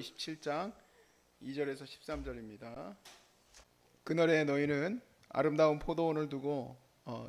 27장 2절에서 13절입니다. 그날에 너희는 아름다운 포도원을 두고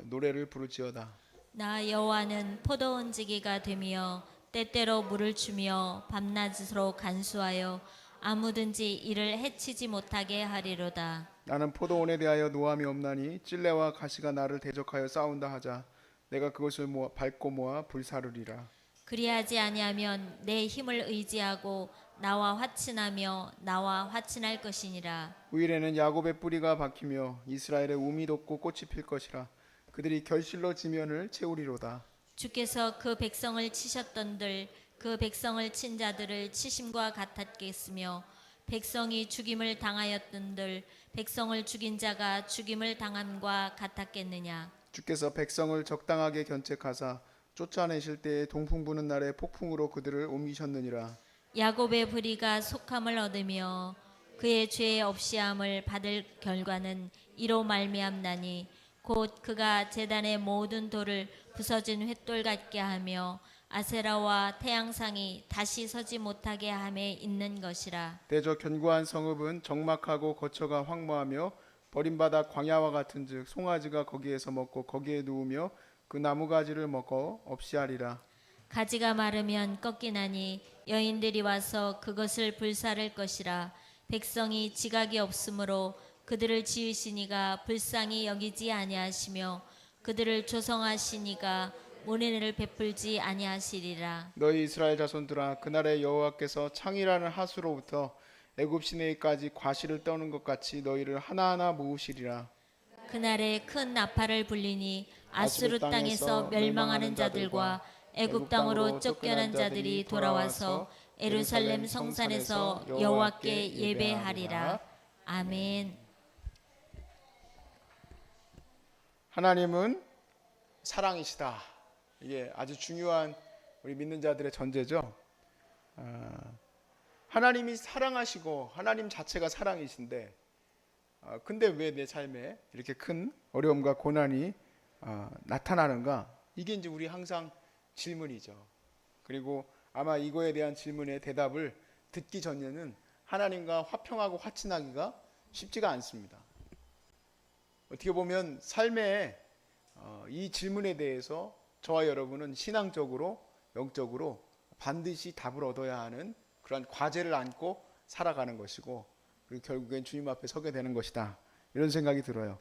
노래를 부를지어다. 나 여호와는 포도원 지기가 되며 때때로 물을 주며 밤낮으로 간수하여 아무든지 이를 해치지 못하게 하리로다. 나는 포도원에 대하여 노함이 없나니 찔레와 가시가 나를 대적하여 싸운다 하자 내가 그것을 밟고 모아 불사르리라. 그리하지 아니하면 내 힘을 의지하고 나와 화친하며 나와 화친할 것이니라. 후일에는 야곱의 뿌리가 박히며 이스라엘의 우미 돋고 꽃이 필 것이라. 그들이 결실로 지면을 채우리로다. 주께서 그 백성을 치셨던들 그 백성을 친 자들을 치심과 같았겠으며 백성이 죽임을 당하였던들 백성을 죽인 자가 죽임을 당함과 같았겠느냐. 주께서 백성을 적당하게 견책하사 쫓아내실 때에 동풍 부는 날에 폭풍으로 그들을 옮기셨느니라. 야곱의 불의가 속함을 얻으며 그의 죄의 없이함을 받을 결과는 이로 말미암나니 곧 그가 제단의 모든 돌을 부서진 횃돌 같게 하며 아세라와 태양상이 다시 서지 못하게 함에 있는 것이라. 대저 견고한 성읍은 적막하고 거처가 황무하며 버림받아 광야와 같은즉 송아지가 거기에서 먹고 거기에 누우며 그 나무가지를 먹어 없이 하리라. 가지가 마르면 꺾이나니 여인들이 와서 그것을 불사를 것이라. 백성이 지각이 없으므로 그들을 지으시니가 불쌍히 여기지 아니하시며 그들을 조성하시니가 모내를 베풀지 아니하시리라. 너희 이스라엘 자손들아 그날에 여호와께서 창이라는 하수로부터 애굽 시내까지 과실을 떠는 것 같이 너희를 하나하나 모으시리라. 그날에 큰 나팔을 불리니 아수르 땅에서 멸망하는 자들과 애굽 땅으로 쫓겨난 자들이 돌아와서 예루살렘 성산에서 여호와께 예배하리라. 아멘. 하나님은 사랑이시다. 이게 아주 중요한 우리 믿는 자들의 전제죠. 하나님이 사랑하시고 하나님 자체가 사랑이신데 근데 왜 내 삶에 이렇게 큰 어려움과 고난이 나타나는가? 이게 이제 우리 항상 질문이죠. 그리고 아마 이거에 대한 질문의 대답을 듣기 전에는 하나님과 화평하고 화친하기가 쉽지가 않습니다. 어떻게 보면 삶의 이 질문에 대해서 저와 여러분은 신앙적으로 영적으로 반드시 답을 얻어야 하는 그런 과제를 안고 살아가는 것이고 그리고 결국엔 주님 앞에 서게 되는 것이다. 이런 생각이 들어요.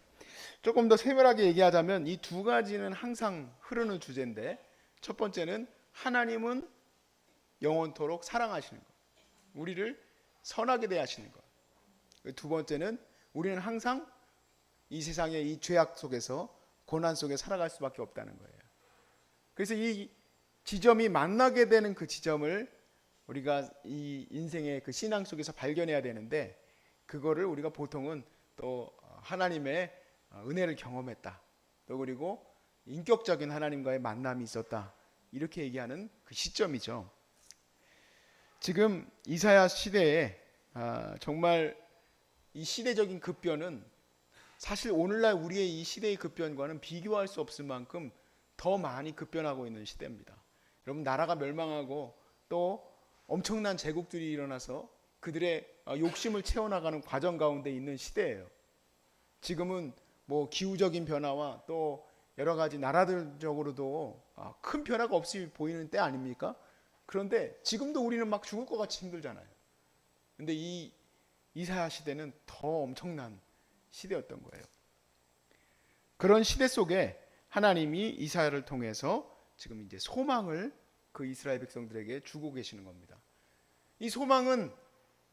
조금 더 세밀하게 얘기하자면 이 두 가지는 항상 흐르는 주제인데 첫 번째는 하나님은 영원토록 사랑하시는 것. 우리를 선하게 대하시는 것. 두 번째는 우리는 항상 이 세상의 이 죄악 속에서 고난 속에 살아갈 수밖에 없다는 거예요. 그래서 이 지점이 만나게 되는 그 지점을 우리가 이 인생의 그 신앙 속에서 발견해야 되는데 그거를 우리가 보통은 또 하나님의 은혜를 경험했다. 또 그리고 인격적인 하나님과의 만남이 있었다. 이렇게 얘기하는 그 시점이죠. 지금 이사야 시대에 정말 이 시대적인 급변은 사실 오늘날 우리의 이 시대의 급변과는 비교할 수 없을 만큼 더 많이 급변하고 있는 시대입니다. 여러분 나라가 멸망하고 또 엄청난 제국들이 일어나서 그들의 욕심을 채워나가는 과정 가운데 있는 시대예요. 지금은 뭐 기후적인 변화와 또 여러 가지 나라들적으로도 큰 변화가 없이 보이는 때 아닙니까? 그런데 지금도 우리는 막 죽을 것 같이 힘들잖아요. 근데 이 이사야 시대는 더 엄청난 시대였던 거예요. 그런 시대 속에 하나님이 이사야를 통해서 지금 이제 소망을 그 이스라엘 백성들에게 주고 계시는 겁니다. 이 소망은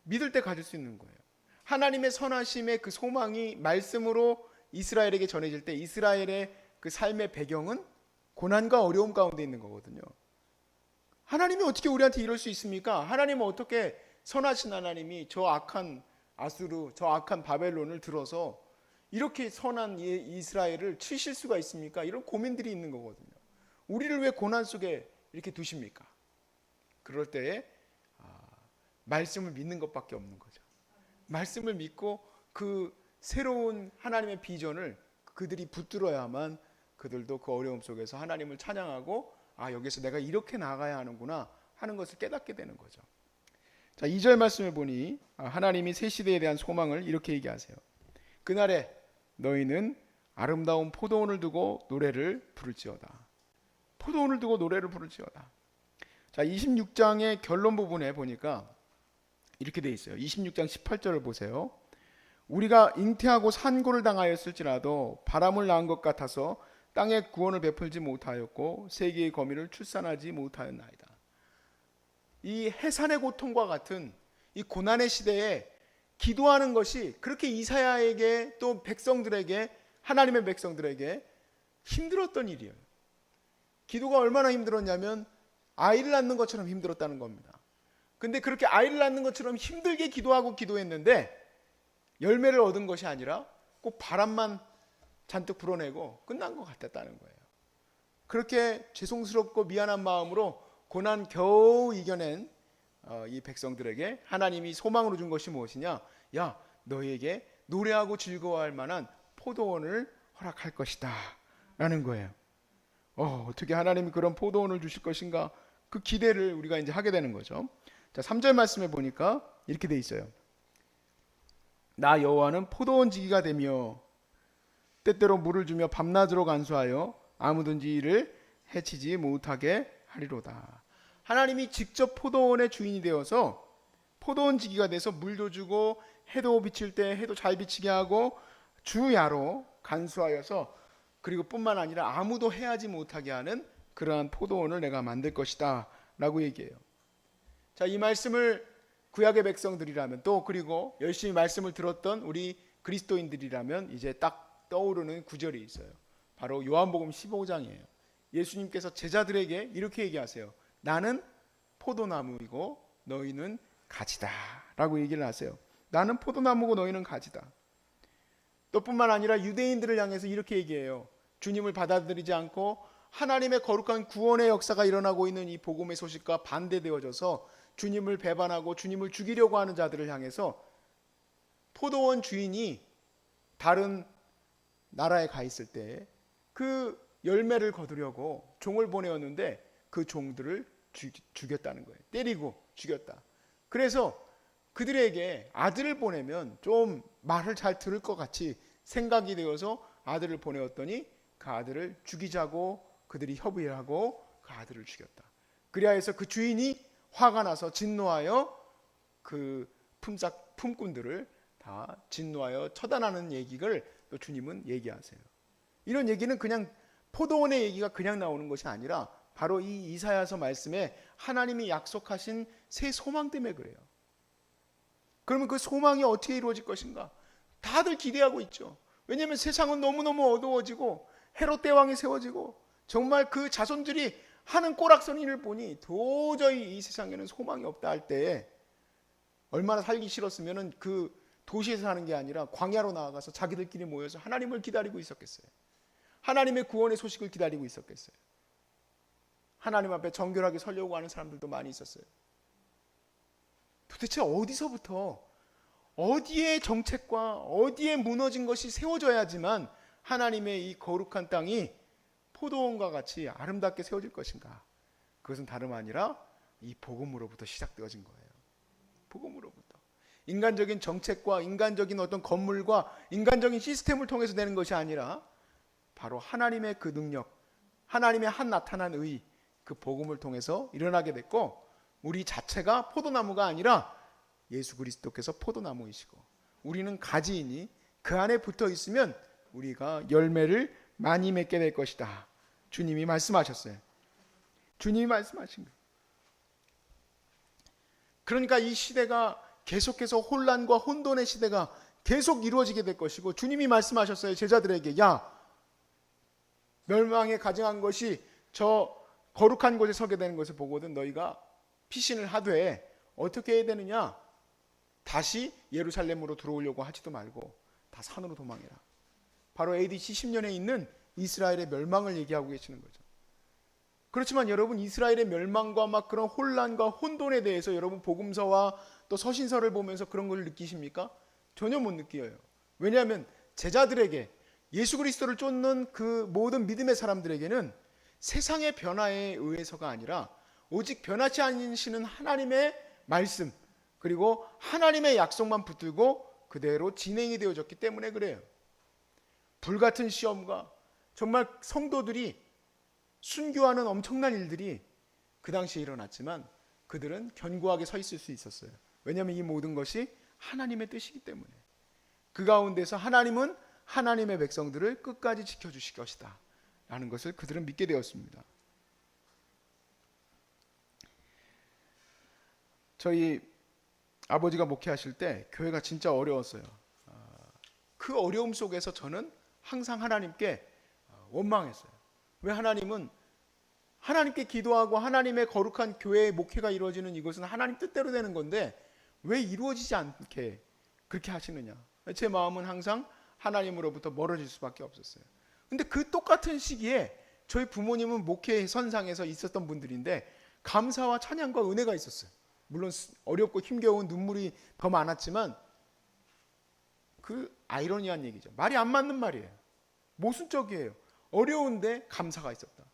믿을 때 가질 수 있는 거예요. 하나님의 선하심의 그 소망이 말씀으로 이스라엘에게 전해질 때 이스라엘의 그 삶의 배경은 고난과 어려움 가운데 있는 거거든요. 하나님이 어떻게 우리한테 이럴 수 있습니까? 하나님은 어떻게 선하신 하나님이 저 악한 아수르, 저 악한 바벨론을 들어서 이렇게 선한 이스라엘을 치실 수가 있습니까? 이런 고민들이 있는 거거든요. 우리를 왜 고난 속에 이렇게 두십니까? 그럴 때에 말씀을 믿는 것밖에 없는 거죠. 말씀을 믿고 그 새로운 하나님의 비전을 그들이 붙들어야만 그들도 그 어려움 속에서 하나님을 찬양하고 여기서 내가 이렇게 나아가야 하는구나 하는 것을 깨닫게 되는 거죠. 자, 2절 말씀을 보니 하나님이 새 시대에 대한 소망을 이렇게 얘기하세요. 그날에 너희는 아름다운 포도원을 두고 노래를 부를지어다. 포도원을 두고 노래를 부를지어다. 자, 26장의 결론 부분에 보니까 이렇게 돼 있어요. 26장 18절을 보세요. 우리가 잉태하고 산고를 당하였을지라도 바람을 낳은 것 같아서 땅에 구원을 베풀지 못하였고 세계의 거민을 출산하지 못하였나이다. 이 해산의 고통과 같은 이 고난의 시대에 기도하는 것이 그렇게 이사야에게 또 백성들에게, 하나님의 백성들에게 힘들었던 일이에요. 기도가 얼마나 힘들었냐면 아이를 낳는 것처럼 힘들었다는 겁니다. 근데 그렇게 아이를 낳는 것처럼 힘들게 기도하고 기도했는데 열매를 얻은 것이 아니라 꼭 바람만 잔뜩 불어내고 끝난 것 같았다는 거예요. 그렇게 죄송스럽고 미안한 마음으로 고난 겨우 이겨낸 이 백성들에게 하나님이 소망으로 준 것이 무엇이냐? 야, 너희에게 노래하고 즐거워할 만한 포도원을 허락할 것이다 라는 거예요. 어떻게 하나님이 그런 포도원을 주실 것인가? 그 기대를 우리가 이제 하게 되는 거죠. 자, 3절 말씀에 보니까 이렇게 돼 있어요. 나 여호와는 포도원 지기가 되며 때때로 물을 주며 밤낮으로 간수하여 아무든지 이를 해치지 못하게 하리로다. 하나님이 직접 포도원의 주인이 되어서 포도원 지기가 돼서 물도 주고 해도 비칠 때 해도 잘 비치게 하고 주야로 간수하여서 그리고 뿐만 아니라 아무도 해하지 못하게 하는 그러한 포도원을 내가 만들 것이다 라고 얘기해요. 자, 이 말씀을 구약의 백성들이라면 또 그리고 열심히 말씀을 들었던 우리 그리스도인들이라면 이제 딱 떠오르는 구절이 있어요. 바로 요한복음 15장이에요. 예수님께서 제자들에게 이렇게 얘기하세요. 나는 포도나무이고 너희는 가지다 라고 얘기를 하세요. 나는 포도나무고 너희는 가지다. 또 뿐만 아니라 유대인들을 향해서 이렇게 얘기해요. 주님을 받아들이지 않고 하나님의 거룩한 구원의 역사가 일어나고 있는 이 복음의 소식과 반대되어져서 주님을 배반하고 주님을 죽이려고 하는 자들을 향해서 포도원 주인이 다른 나라에 가 있을 때 그 열매를 거두려고 종을 보내었는데 그 종들을 죽였다는 거예요. 때리고 죽였다. 그래서 그들에게 아들을 보내면 좀 말을 잘 들을 것 같이 생각이 되어서 아들을 보내었더니 그 아들을 죽이자고 그들이 협의를 하고 그 아들을 죽였다. 그리하여서 그 주인이 화가 나서 진노하여 그 품꾼들을 다 진노하여 처단하는 얘기를 또 주님은 얘기하세요. 이런 얘기는 그냥 포도원의 얘기가 그냥 나오는 것이 아니라 바로 이 이사야서 말씀에 하나님이 약속하신 새 소망 때문에 그래요. 그러면 그 소망이 어떻게 이루어질 것인가? 다들 기대하고 있죠. 왜냐하면 세상은 너무너무 어두워지고 헤롯 대왕이 세워지고 정말 그 자손들이 하는 꼬락서니를 보니 도저히 이 세상에는 소망이 없다 할 때에 얼마나 살기 싫었으면 그 도시에서 사는 게 아니라 광야로 나아가서 자기들끼리 모여서 하나님을 기다리고 있었겠어요. 하나님의 구원의 소식을 기다리고 있었겠어요. 하나님 앞에 정결하게 서려고 하는 사람들도 많이 있었어요. 도대체 어디서부터 어디에 정책과 어디에 무너진 것이 세워져야지만 하나님의 이 거룩한 땅이 포도원과 같이 아름답게 세워질 것인가? 그것은 다름 아니라 이 복음으로부터 시작되어진 거예요. 복음으로부터. 인간적인 정책과 인간적인 어떤 건물과 인간적인 시스템을 통해서 되는 것이 아니라 바로 하나님의 그 능력, 하나님의 한 나타난 의, 그 복음을 통해서 일어나게 됐고 우리 자체가 포도나무가 아니라 예수 그리스도께서 포도나무이시고 우리는 가지이니 그 안에 붙어 있으면 우리가 열매를 많이 맺게 될 것이다. 주님이 말씀하셨어요. 주님이 말씀하신 거예요. 그러니까 이 시대가 계속해서 혼란과 혼돈의 시대가 계속 이루어지게 될 것이고 주님이 말씀하셨어요. 제자들에게 야 멸망에 가증한 것이 저 거룩한 곳에 서게 되는 것을 보거든 너희가 피신을 하되 어떻게 해야 되느냐? 다시 예루살렘으로 들어오려고 하지도 말고 다 산으로 도망해라. 바로 AD 70년에 있는 이스라엘의 멸망을 얘기하고 계시는 거죠. 그렇지만 여러분 이스라엘의 멸망과 막 그런 혼란과 혼돈에 대해서 여러분 복음서와 또 서신서를 보면서 그런 걸 느끼십니까? 전혀 못 느껴요. 왜냐하면 제자들에게 예수 그리스도를 쫓는 그 모든 믿음의 사람들에게는 세상의 변화에 의해서가 아니라 오직 변하지 않으시는 하나님의 말씀, 그리고 하나님의 약속만 붙들고 그대로 진행이 되어졌기 때문에 그래요. 불같은 시험과 정말 성도들이 순교하는 엄청난 일들이 그 당시에 일어났지만 그들은 견고하게 서 있을 수 있었어요. 왜냐하면 이 모든 것이 하나님의 뜻이기 때문에. 그 가운데서 하나님은 하나님의 백성들을 끝까지 지켜주실 것이다 라는 것을 그들은 믿게 되었습니다. 저희 아버지가 목회하실 때 교회가 진짜 어려웠어요. 그 어려움 속에서 저는 항상 하나님께 원망했어요. 왜 하나님은 하나님께 기도하고 하나님의 거룩한 교회의 목회가 이루어지는 이것은 하나님 뜻대로 되는 건데 왜 이루어지지 않게 그렇게 하시느냐. 제 마음은 항상 하나님으로부터 멀어질 수밖에 없었어요. 근데 그 똑같은 시기에 저희 부모님은 목회 선상에서 있었던 분들인데 감사와 찬양과 은혜가 있었어요. 물론 어렵고 힘겨운 눈물이 더 많았지만 그 아이러니한 얘기죠. 말이 안 맞는 말이에요. 모순적이에요. 어려운데 감사가 있었다.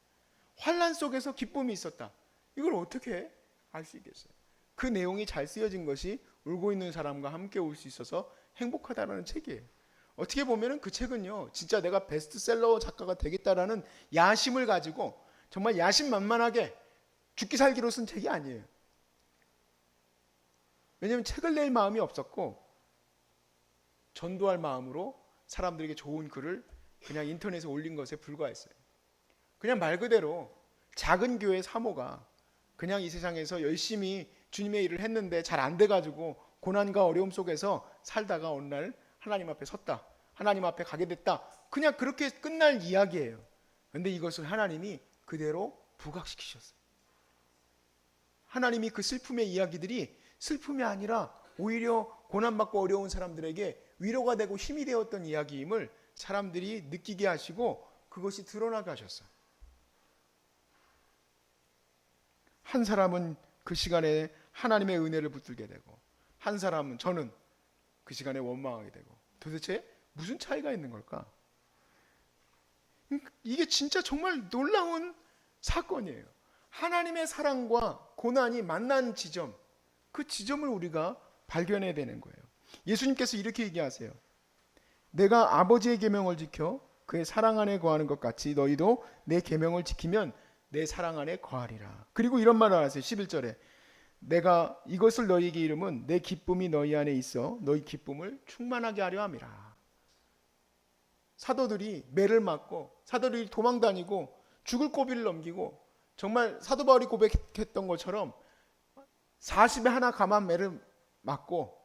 환난 속에서 기쁨이 있었다. 이걸 어떻게 알 수 있겠어요? 그 내용이 잘 쓰여진 것이 울고 있는 사람과 함께 울 수 있어서 행복하다라는 책이에요. 어떻게 보면은 그 책은요, 진짜 내가 베스트셀러 작가가 되겠다라는 야심을 가지고 정말 야심만만하게 죽기 살기로 쓴 책이 아니에요. 왜냐하면 책을 낼 마음이 없었고 전도할 마음으로 사람들에게 좋은 글을 그냥 인터넷에 올린 것에 불과했어요. 그냥 말 그대로 작은 교회 사모가 그냥 이 세상에서 열심히 주님의 일을 했는데 잘 안 돼가지고 고난과 어려움 속에서 살다가 어느 날 하나님 앞에 섰다. 하나님 앞에 가게 됐다. 그냥 그렇게 끝날 이야기예요. 그런데 이것을 하나님이 그대로 부각시키셨어요. 하나님이 그 슬픔의 이야기들이 슬픔이 아니라 오히려 고난받고 어려운 사람들에게 위로가 되고 힘이 되었던 이야기임을 사람들이 느끼게 하시고 그것이 드러나게 하셨어요. 한 사람은 그 시간에 하나님의 은혜를 붙들게 되고 한 사람은 저는 그 시간에 원망하게 되고 도대체 무슨 차이가 있는 걸까? 이게 진짜 정말 놀라운 사건이에요. 하나님의 사랑과 고난이 만난 지점, 그 지점을 우리가 발견해야 되는 거예요. 예수님께서 이렇게 얘기하세요. 내가 아버지의 계명을 지켜 그의 사랑 안에 거하는 것 같이 너희도 내 계명을 지키면 내 사랑 안에 거하리라. 그리고 이런 말을 하세요. 11절에 내가 이것을 너희에게 이름은 내 기쁨이 너희 안에 있어 너희 기쁨을 충만하게 하려 함이라. 사도들이 매를 맞고 사도들이 도망다니고 죽을 고비를 넘기고 정말 사도 바울이 고백했던 것처럼 40에 하나 감한 매를 맞고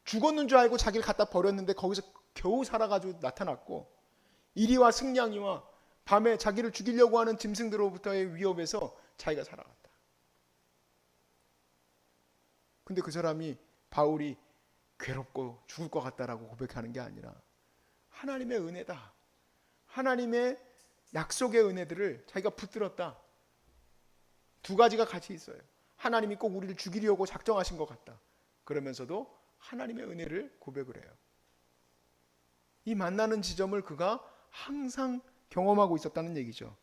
죽었는 줄 알고 자기를 갖다 버렸는데 거기서 겨우 살아가지고 나타났고 이리와 승냥이와 밤에 자기를 죽이려고 하는 짐승들로부터의 위협에서 자기가 살아갔다. 근데 그 사람이 바울이 괴롭고 죽을 것 같다라고 고백하는 게 아니라 하나님의 은혜다. 하나님의 약속의 은혜들을 자기가 붙들었다. 두 가지가 같이 있어요. 하나님이 꼭 우리를 죽이려고 작정하신 것 같다. 그러면서도 하나님의 은혜를 고백을 해요. 이 만나는 지점을 그가 항상 경험하고 있었다는 얘기죠.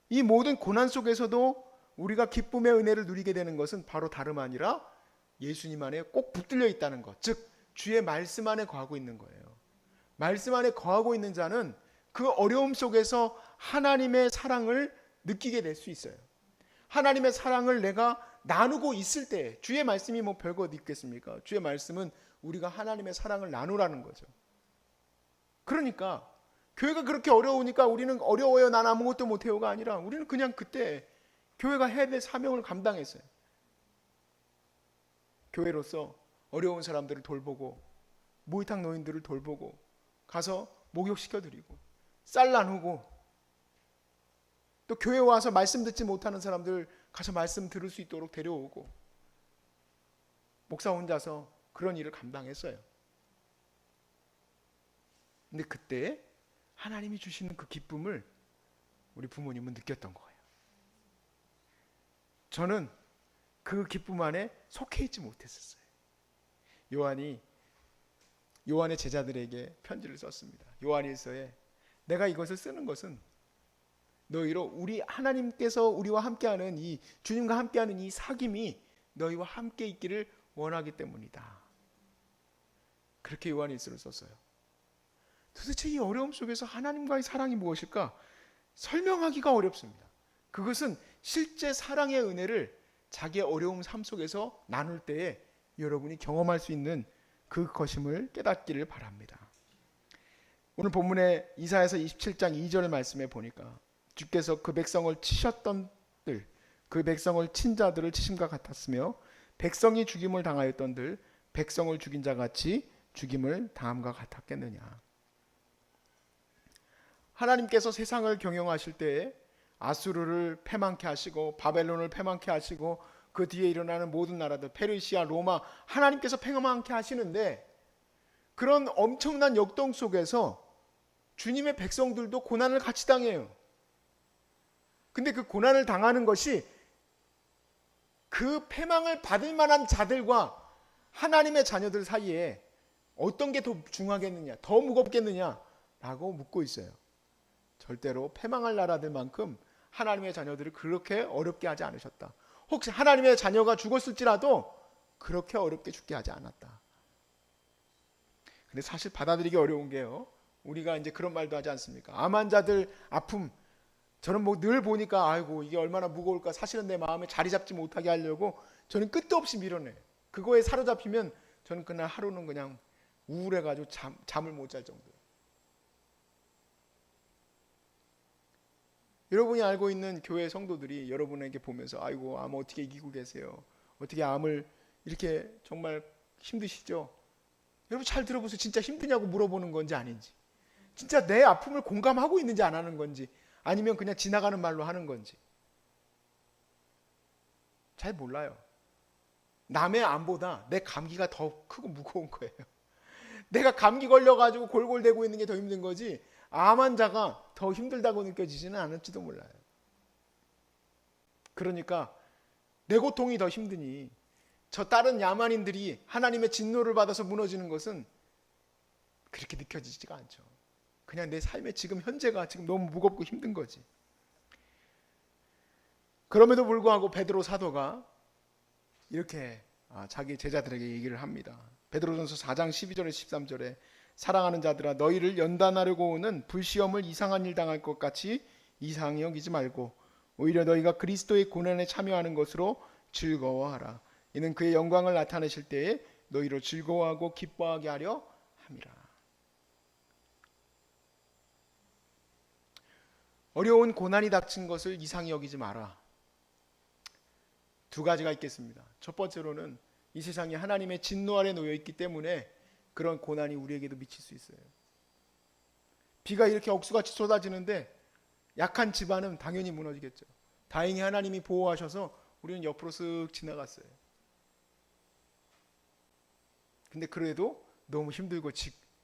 이 모든 고난 속에서도 우리가 기쁨의 은혜를 누리게 되는 것은 바로 다름 아니라 예수님 안에 꼭 붙들려 있다는 것, 즉 주의 말씀 안에 거하고 있는 거예요. 말씀 안에 거하고 있는 자는 그 어려움 속에서 하나님의 사랑을 느끼게 될 수 있어요. 하나님의 사랑을 내가 나누고 있을 때, 주의 말씀이 뭐 별거 어디 있겠습니까? 주의 말씀은 우리가 하나님의 사랑을 나누라는 거죠. 그러니까 교회가 그렇게 어려우니까 우리는 어려워요, 난 아무것도 못해요가 아니라 우리는 그냥 그때 교회가 해야 될 사명을 감당했어요. 교회로서 어려운 사람들을 돌보고 모이탕 노인들을 돌보고 가서 목욕시켜드리고 쌀 나누고 또 교회 와서 말씀 듣지 못하는 사람들 가서 말씀 들을 수 있도록 데려오고 목사 혼자서 그런 일을 감당했어요. 근데 그때 하나님이 주시는 그 기쁨을 우리 부모님은 느꼈던 거예요. 저는 그 기쁨 안에 속해 있지 못했었어요. 요한의 제자들에게 편지를 썼습니다. 요한일서에 내가 이것을 쓰는 것은 너희로 우리 하나님께서 우리와 함께하는 이 주님과 함께하는 이 사귐이 너희와 함께 있기를 원하기 때문이다. 그렇게 요한일서를 썼어요. 도대체 이 어려움 속에서 하나님과의 사랑이 무엇일까? 설명하기가 어렵습니다. 그것은 실제 사랑의 은혜를 자기의 어려움 삶 속에서 나눌 때에 여러분이 경험할 수 있는 그 것임을 깨닫기를 바랍니다. 오늘 본문의 이사야서 27장 2절 말씀에 보니까 주께서 그 백성을 치셨던 들, 그 백성을 친 자들을 치심과 같았으며 백성이 죽임을 당하였던들 백성을 죽인 자 같이 죽임을 당함과 같았겠느냐. 하나님께서 세상을 경영하실 때에 아수르를 패망케 하시고 바벨론을 패망케 하시고 그 뒤에 일어나는 모든 나라들 페르시아, 로마 하나님께서 패망케 하시는데 그런 엄청난 역동 속에서 주님의 백성들도 고난을 같이 당해요. 근데 그 고난을 당하는 것이 그 패망을 받을 만한 자들과 하나님의 자녀들 사이에 어떤 게 더 중하겠느냐, 더 무겁겠느냐라고 묻고 있어요. 절대로 패망할 나라들만큼 하나님의 자녀들을 그렇게 어렵게 하지 않으셨다. 혹시 하나님의 자녀가 죽었을지라도 그렇게 어렵게 죽게 하지 않았다. 근데 사실 받아들이기 어려운 게요. 우리가 이제 그런 말도 하지 않습니까? 암 환자들 아픔, 저는 뭐 늘 보니까 아이고 이게 얼마나 무거울까. 사실은 내 마음에 자리 잡지 못하게 하려고 저는 끝도 없이 밀어내요. 그거에 사로잡히면 저는 그날 하루는 그냥 우울해가지고 잠을 못 잘 정도예요. 여러분이 알고 있는 교회 성도들이 여러분에게 보면서 아이고 암 어떻게 이기고 계세요? 어떻게 암을 이렇게 정말 힘드시죠? 여러분 잘 들어보세요. 진짜 힘드냐고 물어보는 건지 아닌지, 진짜 내 아픔을 공감하고 있는지 안 하는 건지, 아니면 그냥 지나가는 말로 하는 건지 잘 몰라요. 남의 암보다 내 감기가 더 크고 무거운 거예요. 내가 감기 걸려가지고 골골대고 있는 게 더 힘든 거지 암 환자가 더 힘들다고 느껴지지는 않을지도 몰라요. 그러니까 내 고통이 더 힘드니 저 다른 야만인들이 하나님의 진노를 받아서 무너지는 것은 그렇게 느껴지지가 않죠. 그냥 내 삶의 지금 현재가 지금 너무 무겁고 힘든 거지. 그럼에도 불구하고 베드로 사도가 이렇게 자기 제자들에게 얘기를 합니다. 베드로전서 4장 12절에 13절에 사랑하는 자들아 너희를 연단하려고 오는 불시험을 이상한 일 당할 것 같이 이상히 여기지 말고 오히려 너희가 그리스도의 고난에 참여하는 것으로 즐거워하라. 이는 그의 영광을 나타내실 때에 너희로 즐거워하고 기뻐하게 하려 함이라. 어려운 고난이 닥친 것을 이상히 여기지 마라. 두 가지가 있겠습니다. 첫 번째로는 이 세상이 하나님의 진노 아래 놓여 있기 때문에 그런 고난이 우리에게도 미칠 수 있어요. 비가 이렇게 억수같이 쏟아지는데 약한 집안은 당연히 무너지겠죠. 다행히 하나님이 보호하셔서 우리는 옆으로 쓱 지나갔어요. 근데 그래도 너무 힘들고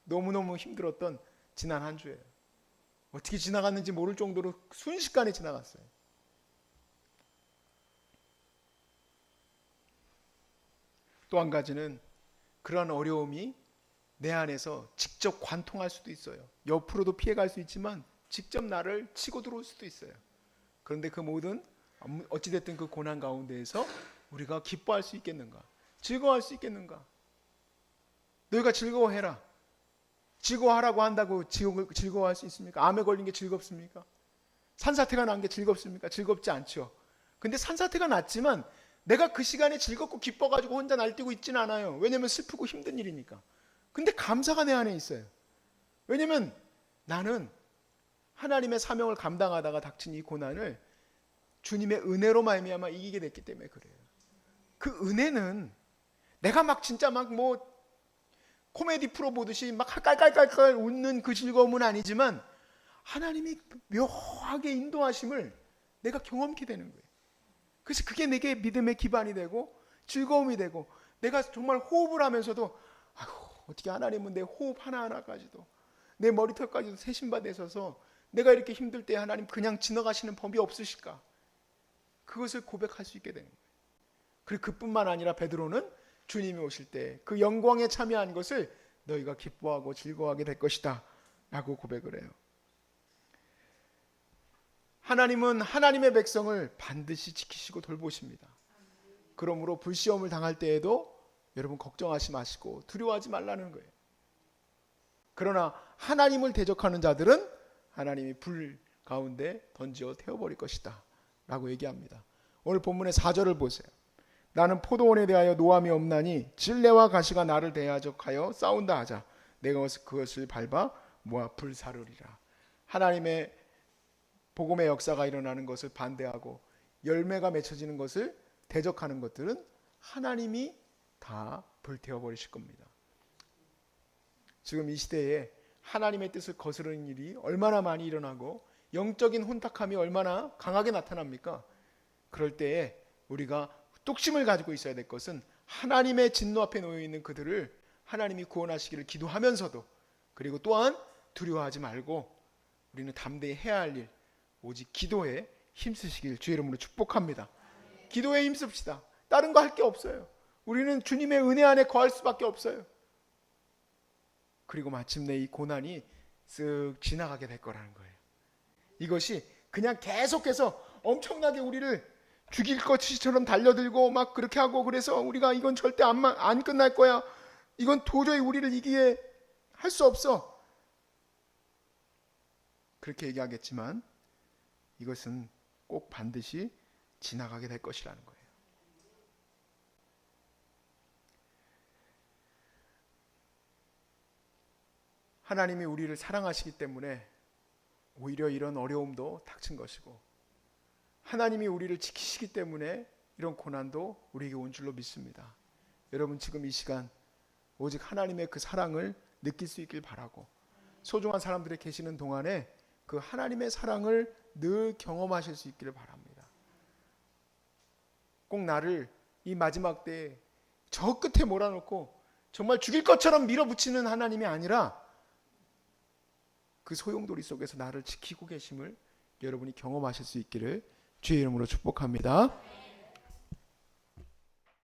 너무너무 힘들었던 지난 한 주예요. 어떻게 지나갔는지 모를 정도로 순식간에 지나갔어요. 또 한 가지는 그런 어려움이 내 안에서 직접 관통할 수도 있어요. 옆으로도 피해갈 수 있지만 직접 나를 치고 들어올 수도 있어요. 그런데 그 모든 어찌됐든 그 고난 가운데에서 우리가 기뻐할 수 있겠는가? 즐거워할 수 있겠는가? 너희가 즐거워해라. 즐거워하라고 한다고 즐거워할 수 있습니까? 암에 걸린 게 즐겁습니까? 산사태가 난 게 즐겁습니까? 즐겁지 않죠. 근데 산사태가 났지만 내가 그 시간에 즐겁고 기뻐가지고 혼자 날뛰고 있지는 않아요. 왜냐면 슬프고 힘든 일이니까. 근데 감사가 내 안에 있어요. 왜냐면 나는 하나님의 사명을 감당하다가 닥친 이 고난을 주님의 은혜로 말미암아 이기게 됐기 때문에 그래요. 그 은혜는 내가 막 진짜 막 뭐 코미디 프로 보듯이 막 깔깔깔깔 웃는 그 즐거움은 아니지만 하나님이 묘하게 인도하심을 내가 경험케 되는 거예요. 그래서 그게 내게 믿음의 기반이 되고 즐거움이 되고 내가 정말 호흡을 하면서도 어떻게 하나님은 내 호흡 하나하나까지도 내 머리털까지도 세심받으셔서 내가 이렇게 힘들 때 하나님 그냥 지나가시는 법이 없으실까? 그것을 고백할 수 있게 되는 거예요. 그리고 그뿐만 아니라 베드로는 주님이 오실 때 그 영광에 참여한 것을 너희가 기뻐하고 즐거워하게 될 것이다 라고 고백을 해요. 하나님은 하나님의 백성을 반드시 지키시고 돌보십니다. 그러므로 불시험을 당할 때에도 여러분 걱정하지 마시고 두려워하지 말라는 거예요. 그러나 하나님을 대적하는 자들은 하나님이 불 가운데 던지어 태워버릴 것이다 라고 얘기합니다. 오늘 본문의 4절을 보세요. 나는 포도원에 대하여 노함이 없나니 진레와 가시가 나를 대적하여 싸운다 하자 내가 그것을 밟아 모아 불사르리라. 하나님의 복음의 역사가 일어나는 것을 반대하고 열매가 맺혀지는 것을 대적하는 것들은 하나님이 다 불태워버리실 겁니다. 지금 이 시대에 하나님의 뜻을 거스르는 일이 얼마나 많이 일어나고 영적인 혼탁함이 얼마나 강하게 나타납니까? 그럴 때에 우리가 뚝심을 가지고 있어야 될 것은 하나님의 진노 앞에 놓여 있는 그들을 하나님이 구원하시기를 기도하면서도, 그리고 또한 두려워하지 말고 우리는 담대히 해야 할 일, 오직 기도에 힘쓰시길 주의 이름으로 축복합니다. 기도에 힘씁시다. 다른 거 할 게 없어요. 우리는 주님의 은혜 안에 거할 수밖에 없어요. 그리고 마침내 이 고난이 쓱 지나가게 될 거라는 거예요. 이것이 그냥 계속해서 엄청나게 우리를 죽일 것처럼 달려들고 막 그렇게 하고, 그래서 우리가 이건 절대 안 끝날 거야, 이건 도저히 우리를 이기게 할 수 없어, 그렇게 얘기하겠지만 이것은 꼭 반드시 지나가게 될 것이라는 거예요. 하나님이 우리를 사랑하시기 때문에 오히려 이런 어려움도 닥친 것이고, 하나님이 우리를 지키시기 때문에 이런 고난도 우리에게 온 줄로 믿습니다. 여러분 지금 이 시간 오직 하나님의 그 사랑을 느낄 수 있길 바라고, 소중한 사람들이 계시는 동안에 그 하나님의 사랑을 늘 경험하실 수 있기를 바랍니다. 꼭 나를 이 마지막 때에 저 끝에 몰아놓고 정말 죽일 것처럼 밀어붙이는 하나님이 아니라 그 소용돌이 속에서 나를 지키고 계심을 여러분이 경험하실 수 있기를 주의 이름으로 축복합니다.